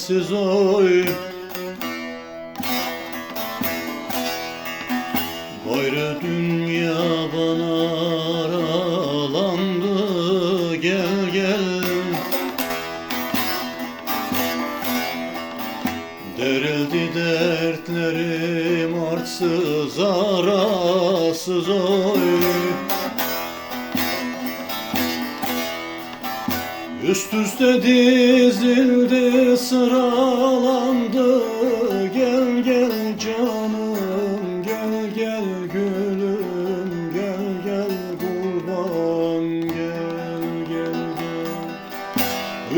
çaresiz oy. Gayrı dünya bana aralandı, gel gel. Derildi dertlerim artsız arasız oy. Üst üste dizildi, sıralandı, gel gel canım, gel gel gülüm, gel gel kurban, gel gel gel.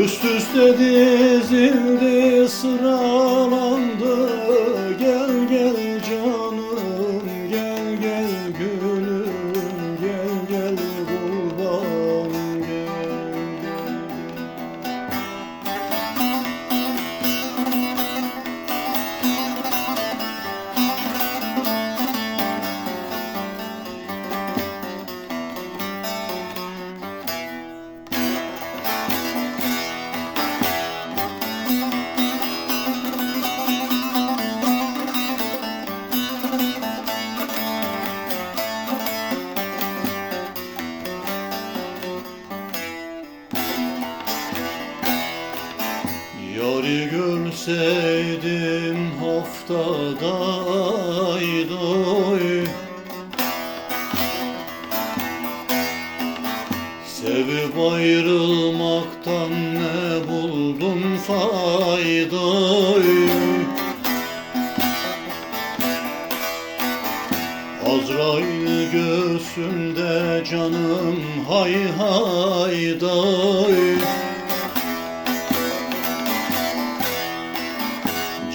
Üst üste dizildi, sıralandı, gel gel canım, gel gel gülüm, gel gel kurban, gel. Yarı görseydim haftada ayda oy. Sevip ayrılmaktan ne buldum fayda oy. Azrail göğsümde canım hay hayda oy.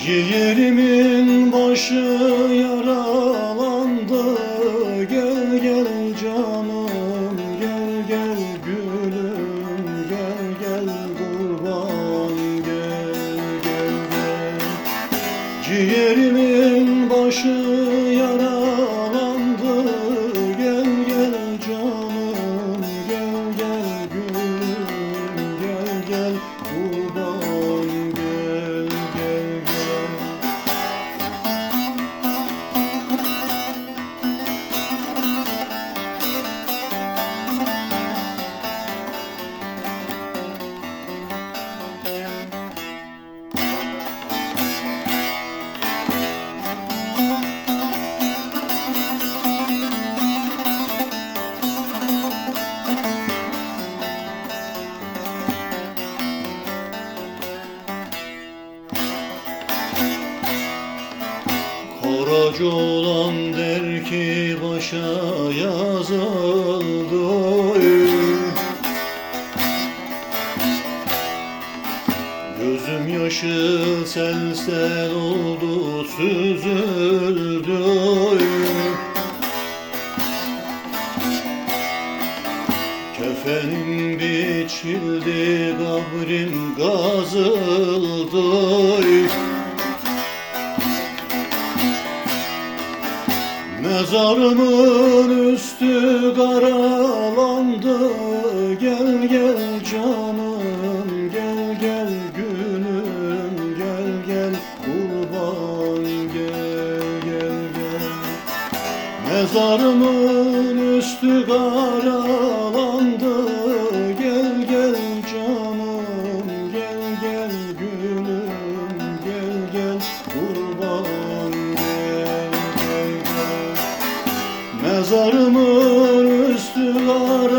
Ciğerimin başı yaralandı, gel gel canım, gel gel gülüm, gel gel kurban, gel gel gel. Ciğerimin başı yaralandı, gel gel canım, gel gel gülüm, gel gel kurban, gel gel gel. Koraca olan der ki başa yazıldı oy. Gözüm yaşı sel sel oldu, süzüldü oy. Kefenim biçildi, kabrim kazıldı oy. Mezarımın üstü karalandı, gel gel canım, gel gel gülüm, gel gel kurban, gel gel gel. Mezarımın üstü karalandı, gel gel canım, gel gel gülüm, gel gel kurban, gel gel gel. Mezarımın üstü karalandı,